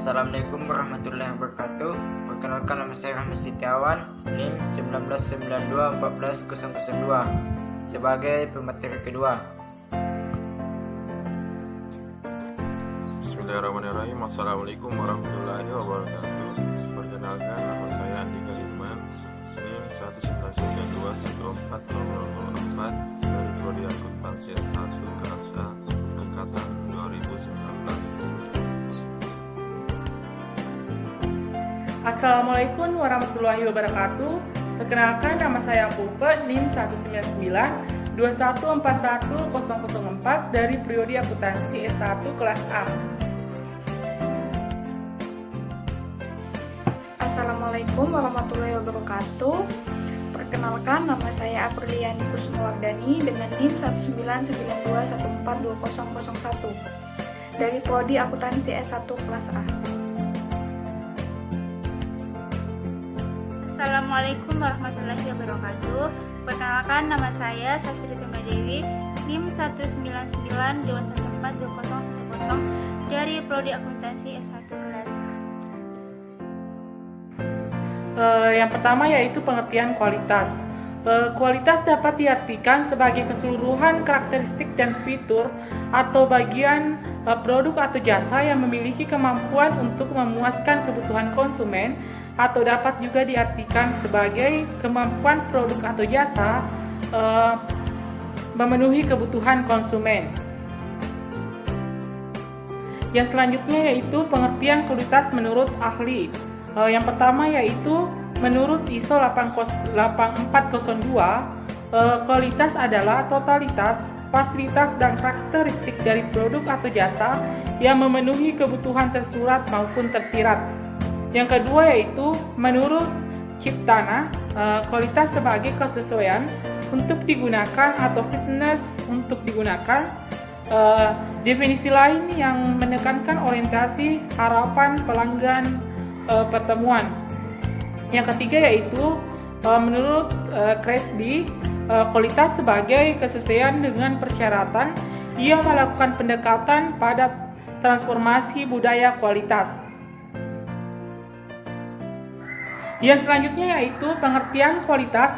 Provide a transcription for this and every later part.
Assalamualaikum warahmatullahi wabarakatuh. Perkenalkan, nama saya Rahmi Setiawan, NIM 1992140002 sebagai pemateri kedua. Bismillahirrahmanirrahim. Assalamualaikum warahmatullahi wabarakatuh. Perkenalkan, nama saya Andika Hirman, NIM 199214004 dari Prodi Akuntansi S1 kelas A angkatan 2019. Assalamualaikum warahmatullahi wabarakatuh. Perkenalkan, nama saya Pupe, NIM 19921410004 dari Prodi Akuntansi S1 kelas A. Assalamualaikum warahmatullahi wabarakatuh. Perkenalkan, nama saya Apriliani Kusmawardani dengan NIM 19921420001 dari Prodi Akuntansi S1 kelas A. Assalamualaikum warahmatullahi wabarakatuh. Perkenalkan, nama saya Sastri Tumadewi, NIM 19921420010 dari Prodi Akuntansi S1 kelas A. Yang pertama yaitu pengertian kualitas. Kualitas dapat diartikan sebagai keseluruhan karakteristik dan fitur atau bagian produk atau jasa yang memiliki kemampuan untuk memuaskan kebutuhan konsumen, atau dapat juga diartikan sebagai kemampuan produk atau jasa memenuhi kebutuhan konsumen. Yang selanjutnya yaitu pengertian kualitas menurut ahli. Yang pertama yaitu menurut ISO 8402, kualitas adalah totalitas, fasilitas dan karakteristik dari produk atau jasa yang memenuhi kebutuhan tersurat maupun tersirat. Yang kedua yaitu menurut Ciptana, kualitas sebagai kesesuaian untuk digunakan atau fitness untuk digunakan. Definisi lain yang menekankan orientasi harapan pelanggan pertemuan. Yang ketiga yaitu menurut Cresby, kualitas sebagai kesesuaian dengan persyaratan. Ia melakukan pendekatan pada transformasi budaya kualitas. Yang selanjutnya yaitu pengertian kualitas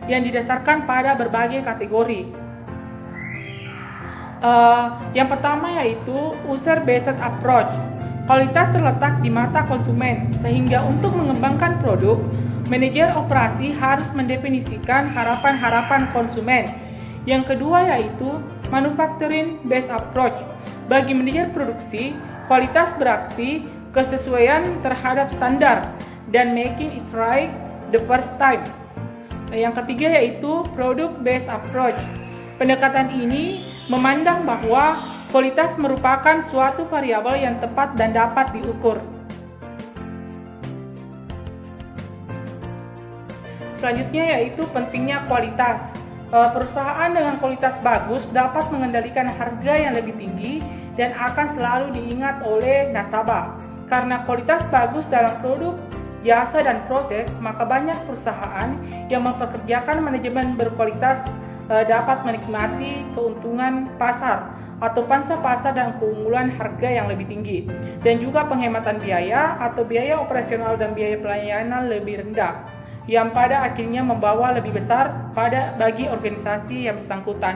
yang didasarkan pada berbagai kategori. Yang pertama yaitu user-based approach. Kualitas terletak di mata konsumen, sehingga untuk mengembangkan produk, manajer operasi harus mendefinisikan harapan-harapan konsumen. Yang kedua yaitu manufacturing based approach. Bagi manajer produksi, kualitas berarti kesesuaian terhadap standar dan making it right the first time. Yang ketiga yaitu product based approach. Pendekatan ini memandang bahwa kualitas merupakan suatu variabel yang tepat dan dapat diukur. Selanjutnya yaitu pentingnya kualitas. Perusahaan dengan kualitas bagus dapat mengendalikan harga yang lebih tinggi dan akan selalu diingat oleh nasabah. Karena kualitas bagus dalam produk, jasa dan proses, maka banyak perusahaan yang mempekerjakan manajemen berkualitas dapat menikmati keuntungan pasar atau pangsa pasar dan keunggulan harga yang lebih tinggi, dan juga penghematan biaya atau biaya operasional dan biaya pelayanan lebih rendah, yang pada akhirnya membawa lebih besar bagi organisasi yang bersangkutan.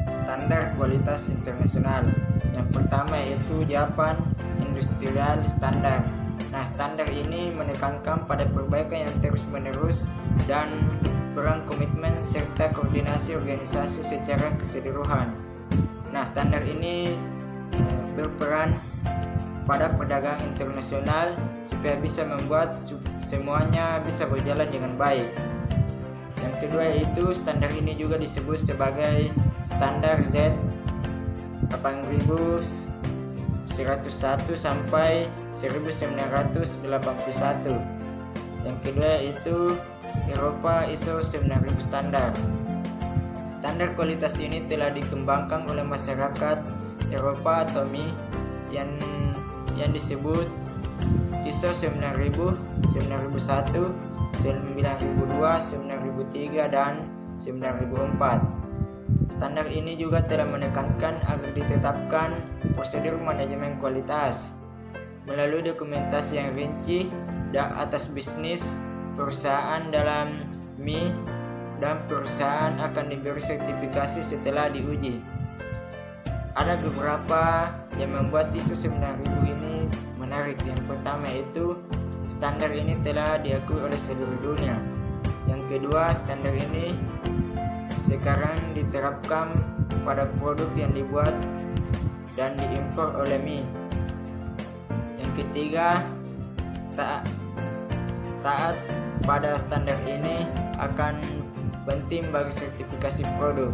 Standar kualitas internasional. Yang pertama yaitu Japan Industrial Standard. Nah, standar ini menekankan pada perbaikan yang terus-menerus dan peran komitmen serta koordinasi organisasi secara keseluruhan. Nah, standar ini berperan pada perdagangan internasional supaya bisa membuat semuanya bisa berjalan dengan baik. Yang kedua yaitu standar ini juga disebut sebagai standar Z 8101 sampai 1981. Yang kedua yaitu Eropa ISO 9000 standar. Standar kualitas ini telah dikembangkan oleh masyarakat Eropa atau MI yang disebut ISO 9000, 9001, 9002, 9003 dan 9004. Standar ini juga telah menekankan agar ditetapkan prosedur manajemen kualitas melalui dokumentasi yang rinci atas bisnis perusahaan dalam MI, dan perusahaan akan diberi sertifikasi setelah diuji. Ada beberapa yang membuat ISO 9000 ini menarik. Yang pertama yaitu standar ini telah diakui oleh seluruh dunia. Yang kedua, standar ini sekarang diterapkan pada produk yang dibuat dan diimpor oleh MI. Yang ketiga, taat pada standar ini akan penting bagi sertifikasi produk.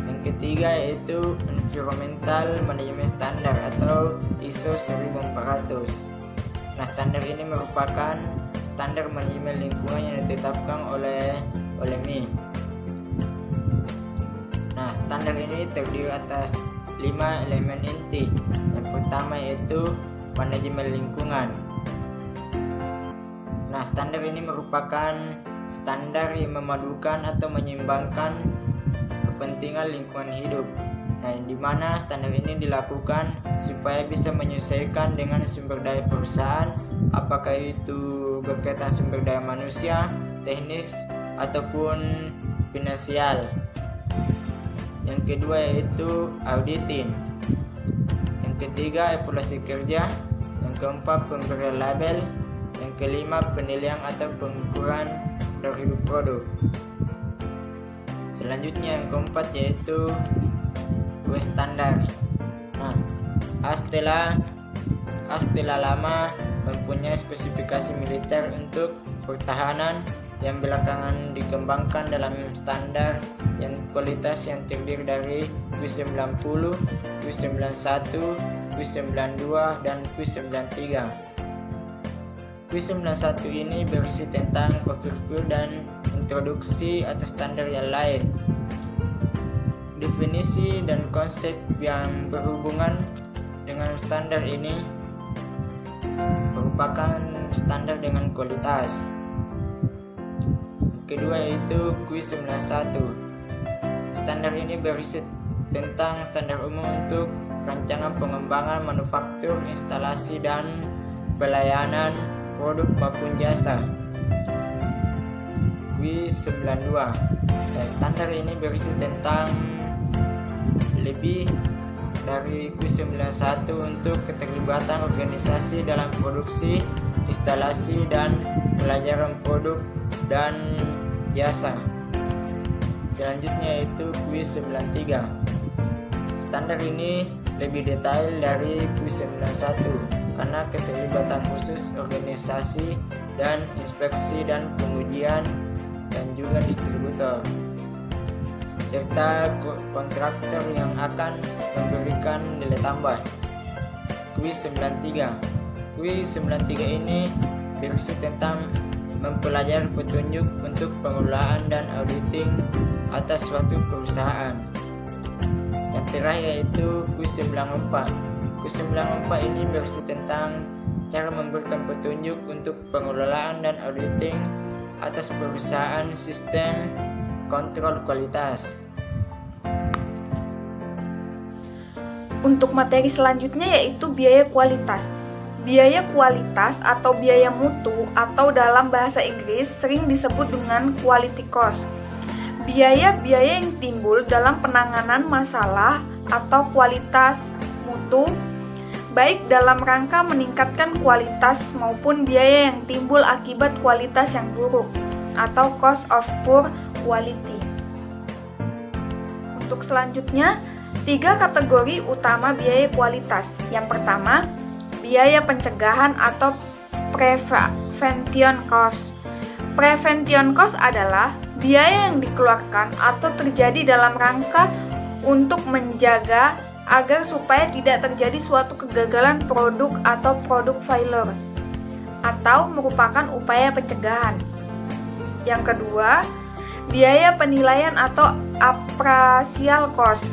Yang ketiga yaitu Environmental Management Standard atau ISO 1400. Nah, standar ini merupakan standar manajemen lingkungan yang ditetapkan oleh MI. Nah, standar ini terdiri atas 5 elemen inti. Yang pertama yaitu manajemen lingkungan. Nah, standar ini merupakan standar yang memadukan atau menyeimbangkan kepentingan lingkungan hidup. Nah, di mana standar ini dilakukan supaya bisa menyesuaikan dengan sumber daya perusahaan, apakah itu berkaitan sumber daya manusia, teknis, ataupun finansial. Yang kedua yaitu auditing. Yang ketiga evaluasi kerja. Yang keempat pemberian label. Yang kelima penilaian atau pengukuran dari produk. Selanjutnya yang keempat yaitu standar. Nah, setelah lama mempunyai spesifikasi militer untuk pertahanan yang belakangan dikembangkan dalam standar yang kualitas yang terdiri dari Q90, Q91, Q92 dan Q93. Q91 ini berisi tentang overview dan introduksi atas standar yang lain. Definisi dan konsep yang berhubungan dengan standar ini merupakan standar dengan kualitas. Kedua yaitu Q91. Standar ini berisi tentang standar umum untuk rancangan pengembangan manufaktur, instalasi dan pelayanan produk maupun jasa. Q92. Standar ini berisi tentang lebih dari Q91 untuk keterlibatan organisasi dalam produksi, instalasi dan pelayanan produk dan jasa. Selanjutnya yaitu Q93. Standar ini lebih detail dari Q91 karena keterlibatan khusus organisasi dan inspeksi dan pengujian dan juga distributor serta kontraktor yang akan memberikan nilai tambah. Q93 ini berisi tentang mempelajari petunjuk untuk pengelolaan dan auditing atas suatu perusahaan. Yang terakhir yaitu Q94. Q94 ini berisi tentang cara memberikan petunjuk untuk pengelolaan dan auditing atas perusahaan sistem kontrol kualitas. Untuk materi selanjutnya yaitu biaya kualitas. Biaya kualitas atau biaya mutu atau dalam bahasa Inggris sering disebut dengan quality cost. Biaya-biaya yang timbul dalam penanganan masalah atau kualitas mutu, baik dalam rangka meningkatkan kualitas maupun biaya yang timbul akibat kualitas yang buruk atau cost of poor quality. Untuk selanjutnya, 3 kategori utama biaya kualitas. Yang pertama, biaya pencegahan atau prevention cost. Prevention cost adalah biaya yang dikeluarkan atau terjadi dalam rangka untuk menjaga agar supaya tidak terjadi suatu kegagalan produk atau produk failure atau merupakan upaya pencegahan. Yang kedua, biaya penilaian atau appraisal cost.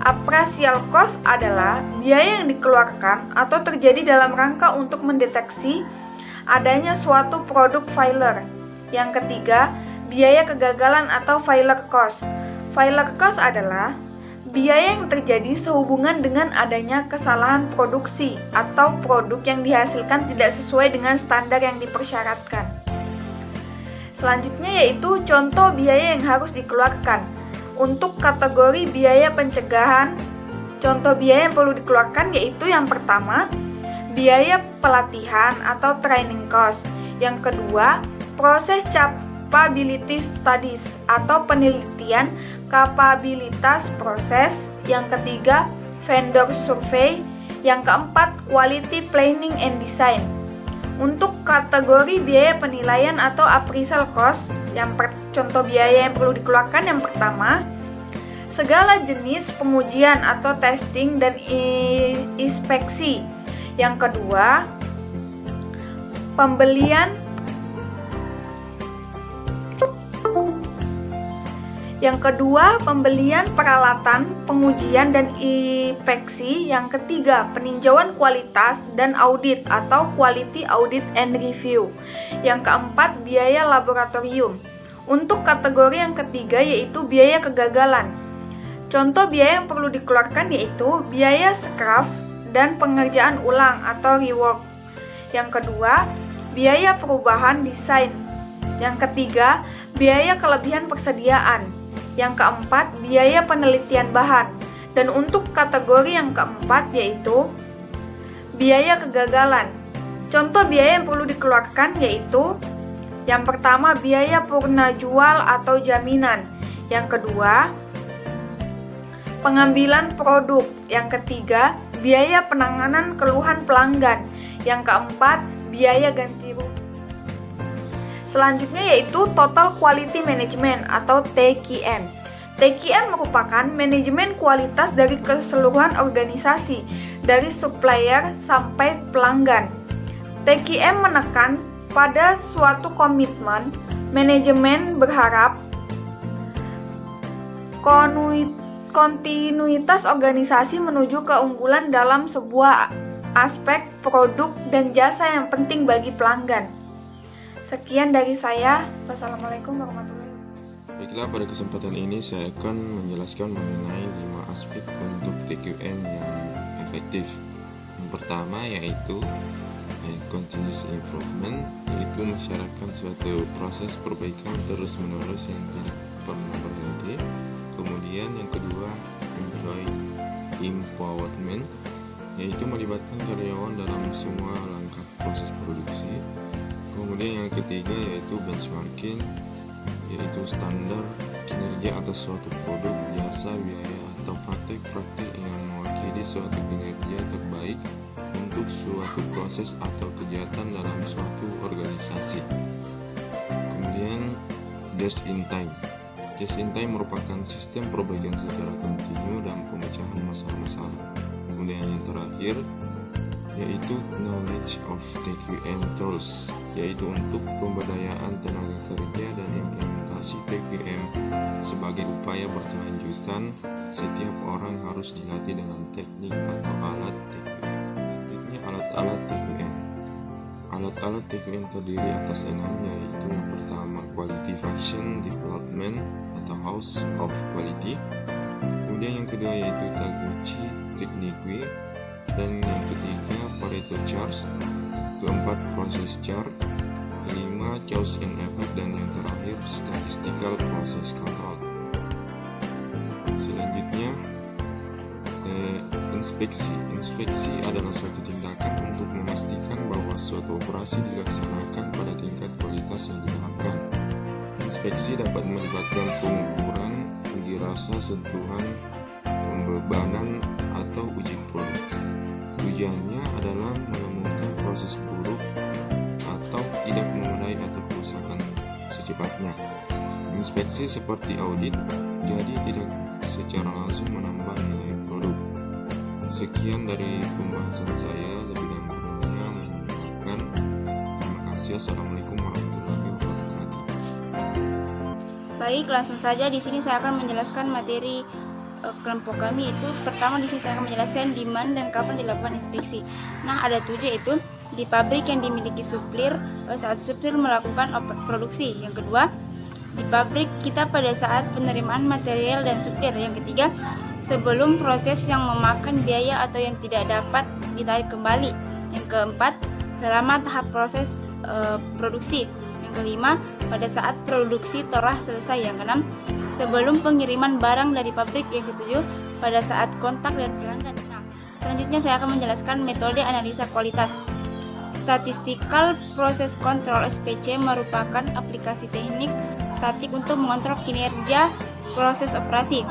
Appraisal cost adalah biaya yang dikeluarkan atau terjadi dalam rangka untuk mendeteksi adanya suatu produk failure. Yang ketiga, biaya kegagalan atau failure cost. Failure cost adalah biaya yang terjadi sehubungan dengan adanya kesalahan produksi atau produk yang dihasilkan tidak sesuai dengan standar yang dipersyaratkan. Selanjutnya yaitu contoh biaya yang harus dikeluarkan. Untuk kategori biaya pencegahan, contoh biaya yang perlu dikeluarkan yaitu yang pertama, biaya pelatihan atau training cost. Yang kedua, proses capability studies atau penelitian kapabilitas proses. Yang ketiga, vendor survey. Yang keempat, quality planning and design. Untuk kategori biaya penilaian atau appraisal cost, contoh biaya yang perlu dikeluarkan yang pertama, segala jenis pengujian atau testing dan inspeksi. Yang kedua, pembelian peralatan, pengujian dan inspeksi. Yang ketiga, peninjauan kualitas dan audit atau quality audit and review. Yang keempat, biaya laboratorium. Untuk kategori yang ketiga yaitu biaya kegagalan. Contoh biaya yang perlu dikeluarkan yaitu biaya scrap dan pengerjaan ulang atau rework. Yang kedua, biaya perubahan desain. Yang ketiga, biaya kelebihan persediaan. Yang keempat, biaya penelitian bahan. Dan untuk kategori yang keempat yaitu biaya kegagalan. Contoh biaya yang perlu dikeluarkan yaitu yang pertama, biaya purna jual atau jaminan. Yang kedua, pengambilan produk. Yang ketiga, biaya penanganan keluhan pelanggan. Yang keempat, biaya ganti rugi. Selanjutnya yaitu Total Quality Management atau TQM. TQM merupakan manajemen kualitas dari keseluruhan organisasi, dari supplier sampai pelanggan. TQM menekan pada suatu komitmen. Manajemen berharap kontinuitas organisasi menuju keunggulan dalam sebuah aspek produk dan jasa yang penting bagi pelanggan. Sekian dari saya. Wassalamualaikum warahmatullahi wabarakatuh. Baiklah, pada kesempatan ini saya akan menjelaskan mengenai 5 aspek untuk TQM yang efektif. Yang pertama yaitu continuous improvement, yaitu mensyaratkan suatu proses perbaikan terus-menerus yang tidak pernah berhenti. Kemudian yang kedua, employee empowerment, yaitu melibatkan karyawan dalam semua langkah proses produksi. Kemudian yang ketiga yaitu benchmarking, yaitu standar kinerja atas suatu produk, jasa, biaya, atau praktik-praktik yang mewakili suatu kinerja terbaik untuk suatu proses atau kegiatan dalam suatu organisasi. Kemudian just in time. Just in time merupakan sistem perbaikan secara kontinu dan pemecahan masalah-masalah. Kemudian yang terakhir yaitu knowledge of TQM tools, yaitu untuk pemberdayaan tenaga kerja dan implementasi TQM sebagai upaya berkelanjutan. Setiap orang harus dilatih dengan teknik atau alat TQM. Berikutnya alat-alat TQM. Alat-alat TQM terdiri atas 6, yaitu yang pertama Quality Function Development atau House of Quality. Kemudian yang kedua yaitu Taguchi Technique, dan yang ketiga Pareto Chart, keempat Process Chart, kelima Cause and Effect, dan yang terakhir Statistical Process Control. Selanjutnya inspeksi adalah suatu tindakan untuk memastikan bahwa suatu operasi dilaksanakan pada tingkat kualitas yang diharapkan. Inspeksi dapat melibatkan pengukuran, uji rasa sentuhan, pembebanan, atau uji produk. Tujuannya adalah menemukan proses buruk atau tidak memadai atau kerusakan secepatnya. Inspeksi seperti audit, jadi tidak secara langsung menambah nilai produk. Sekian dari pembahasan saya, lebih dan kurangnya mohon dimaafkan. Terima kasih. Assalamualaikum warahmatullahi wabarakatuh. Baik, langsung saja di sini saya akan menjelaskan materi kelompok kami. Itu pertama di sini saya akan menjelaskan di mana dan kapan dilakukan inspeksi. Nah, ada 7, yaitu di pabrik yang dimiliki supplier saat supplier melakukan produksi. Yang kedua, di pabrik kita pada saat penerimaan material dan supplier. Yang ketiga, sebelum proses yang memakan biaya atau yang tidak dapat ditarik kembali. Yang keempat, selama tahap proses produksi. Yang kelima, pada saat produksi telah selesai. Yang keenam, sebelum pengiriman barang dari pabrik. Yang ketujuh, pada saat kontak dengan pelanggan. Nah, selanjutnya saya akan menjelaskan metode analisa kualitas. Statistical Process Control (SPC) merupakan aplikasi teknik statik untuk mengontrol kinerja proses operasi.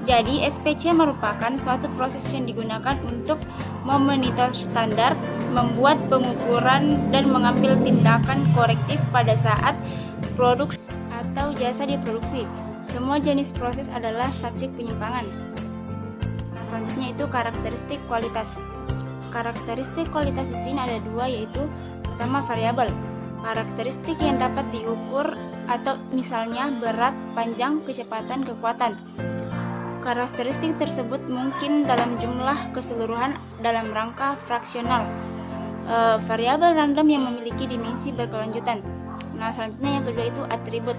Jadi, SPC merupakan suatu proses yang digunakan untuk memonitor standar, membuat pengukuran, dan mengambil tindakan korektif pada saat produk atau jasa diproduksi. Semua jenis proses adalah subjek penyimpangan. Selanjutnya itu karakteristik kualitas. Karakteristik kualitas di sini ada dua, yaitu pertama variabel. Karakteristik yang dapat diukur atau misalnya berat, panjang, kecepatan, kekuatan. Karakteristik tersebut mungkin dalam jumlah keseluruhan dalam rangka fraksional. Variabel random yang memiliki dimensi berkelanjutan. Nah, selanjutnya yang kedua itu atribut.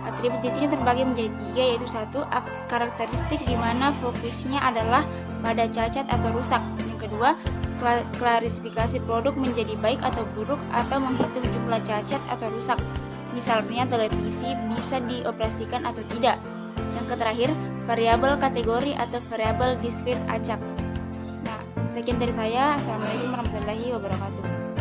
Atribut di sini terbagi menjadi tiga, yaitu satu, karakteristik di mana fokusnya adalah pada cacat atau rusak. Yang kedua, klasifikasi produk menjadi baik atau buruk atau menghitung jumlah cacat atau rusak. Misalnya televisi bisa dioperasikan atau tidak. Yang terakhir, variabel kategori atau variabel diskrit acak. Nah, sekian dari saya. Assalamualaikum warahmatullahi wabarakatuh.